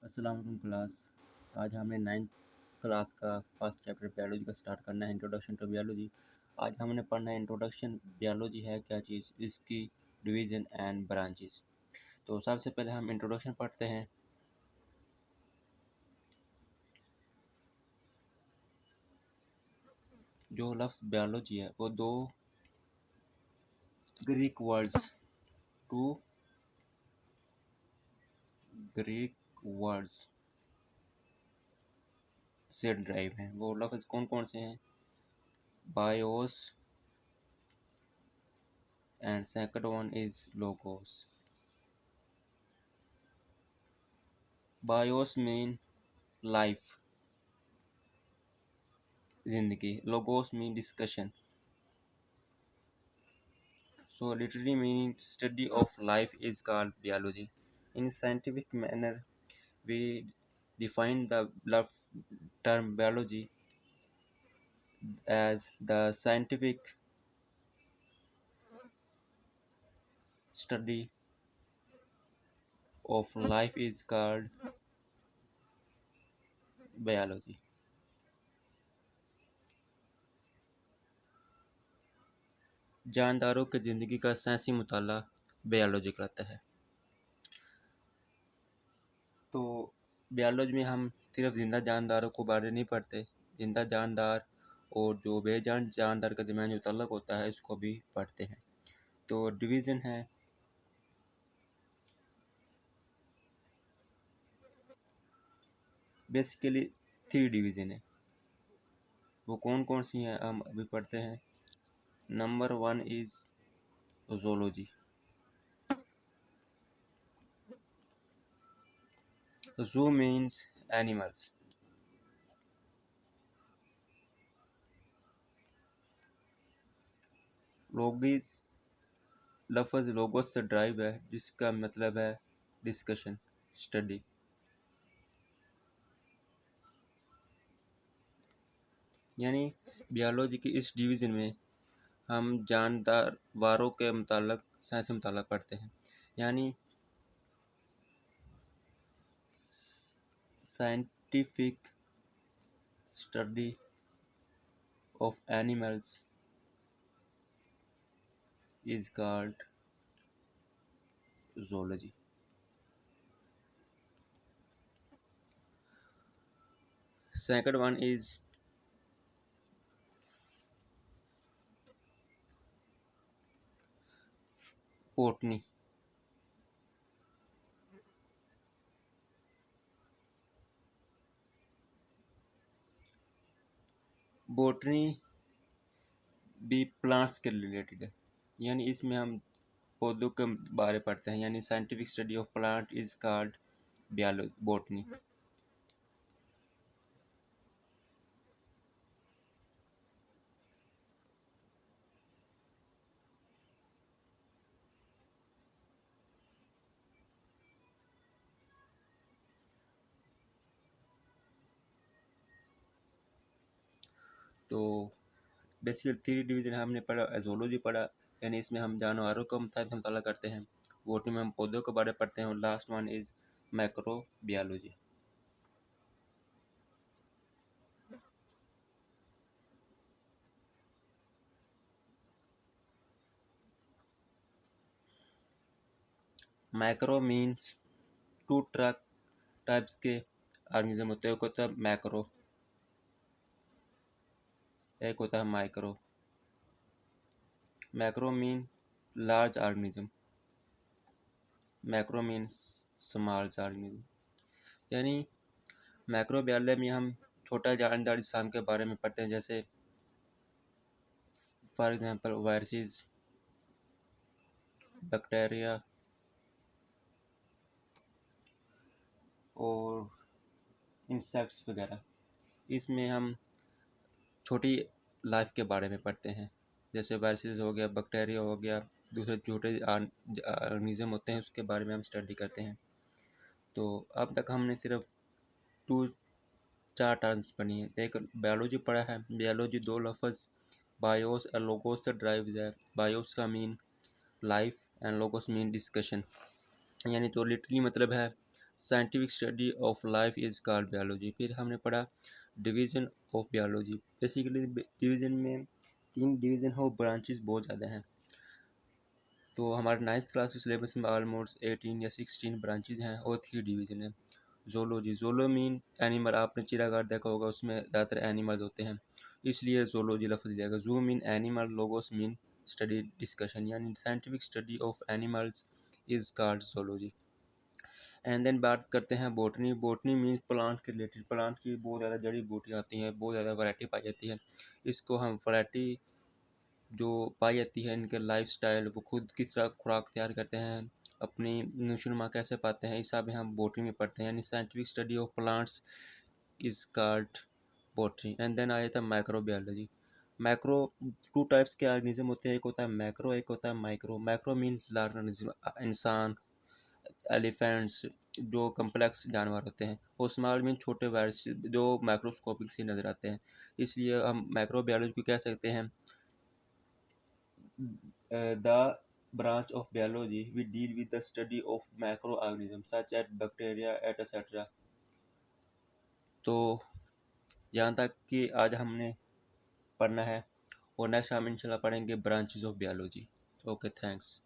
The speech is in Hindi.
अस्सलाम वालेकुम क्लास। आज हमें नाइन्थ क्लास का फर्स्ट चैप्टर बायोलॉजी का स्टार्ट करना है, इंट्रोडक्शन टू बायोलॉजी। आज हमने पढ़ना है इंट्रोडक्शन, बायोलॉजी है क्या चीज़, इसकी डिवीज़न एंड ब्रांचेस। तो सबसे पहले हम इंट्रोडक्शन पढ़ते हैं। जो लफ्ज़ बायोलॉजी है वो दो Greek words two Greek words से ड्राइव हैं। वो लफ्ज़ कौन कौन से हैं? Bios and second one is logos. Bios mean life, जिंदगी। Logos mean discussion. So literally meaning study of life is called biology. In scientific manner, we define the term biology as the scientific study of life is called biology. जानदारों की ज़िंदगी का साइंसी मुताला बायोलॉजी कहलाता है। तो बायोलॉजी में हम सिर्फ जिंदा जानदारों को बारे नहीं पढ़ते, जिंदा जानदार और जो बेजान जानदार के दरमियान जो तल्लुक होता है इसको भी पढ़ते हैं। तो डिवीज़न है, बेसिकली 3 डिवीज़न है। वो कौन कौन सी हैं हम अभी पढ़ते हैं। Number 1 is zoology. Zoo means animals. Logies लफ्ज़ लोगोस से ड्राइव है, जिसका मतलब है डिस्कशन, स्टडी। यानी बायोलॉजी की इस डिवीज़न में हम जानदारों के मुताल्लिक़ साइंस मुताल्लिक़ पढ़ते हैं। यानी scientific study of animals is called zoology. Second one is botany. Botany भी प्लांट्स के रिलेटेड है, यानी इसमें हम पौधों के बारे पढ़ते हैं। यानी scientific study of plant is called botany. तो बेसिकली 3 डिवीज़न हमने पढ़ा। ज़ूलॉजी पढ़ा, यानी इसमें हम जानवरों का मुताला करते हैं। बॉटनी में हम पौधों के बारे पढ़ते हैं। और last one is microbiology. Macro means 2 types के ऑर्गेनिज्म होते हैं। एक होता है मैक्रो, एक होता है micro. Macro mean large organism, macro mean small organism. यानी माइक्रोबायोलॉजी में हम छोटा जानदार जिस्म के बारे में पढ़ते हैं, जैसे फॉर एग्जांपल वायरसेस, बैक्टीरिया और इंसेक्ट्स वगैरह। इसमें हम छोटी लाइफ के बारे में पढ़ते हैं, जैसे वायरसेस हो गया, बैक्टीरिया हो गया, दूसरे छोटे ऑर्गेनिज्म होते हैं, उसके बारे में हम स्टडी करते हैं। तो अब तक हमने सिर्फ 4 टर्म्स पढ़ी हैं। एक बायोलॉजी पढ़ा है। बायोलॉजी 2 लफ्ज़ बायोस और लोगोस से ड्राइव है। बायोस का mean life and logos mean discussion. यानी तो लिटरली मतलब है scientific study of life is called biology. फिर हमने पढ़ा division of biology. Basically division में 3 डिवीज़न हो, ब्रांचेस बहुत ज़्यादा हैं। तो हमारे 9th क्लास के सिलेबस में ऑलमोस्ट 18 या 16 ब्रांचेज हैं और 3 डिवीज़न हैं। ज़ूलॉजी, ज़ूलो मीन एनिमल, आपने चिड़ियाघर देखा होगा, उसमें ज़्यादातर एनिमल्स होते हैं, इसलिए ज़ूलॉजी लफ्ज़ लिया गया। Zoo mean animal, logos mean study discussion, यानी scientific study of animals is called zoology. And then बात करते हैं बॉटनी। बॉटनी मीन्स प्लांट के रिलेटेड। प्लांट की बहुत ज़्यादा जड़ी बूटियाँ आती हैं, बहुत ज़्यादा वैरायटी पाई जाती है। इसको हम वैरायटी जो पाई जाती है, इनके लाइफस्टाइल, वो खुद किस तरह खुराक तैयार करते हैं, अपनी नशोनुमा कैसे पाते हैं, इस सब हम बॉटनी में पढ़ते हैं, यानी scientific study of plants is called botany. And then आया था माइक्रोबायोलॉजी। मैक्रो, 2 टाइप्स के ऑर्गेनिज्म होते हैं, एक होता है मैक्रो, एक होता है micro. Macro means large organism, इंसान, एलिफेंट्स, जो कम्प्लेक्स जानवर होते हैं, और स्मॉल मीन छोटे वायरस जो माइक्रोस्कोपिक से नज़र आते हैं, इसलिए हम माइक्रोबायोलॉजी को कह सकते हैं the branch of biology we deal with the study of microorganisms such as bacteria etc. तो यहाँ तक कि आज हमने पढ़ना है, और नेक्स्ट हम इंशाल्लाह पढ़ेंगे branches of biology. Okay, thanks.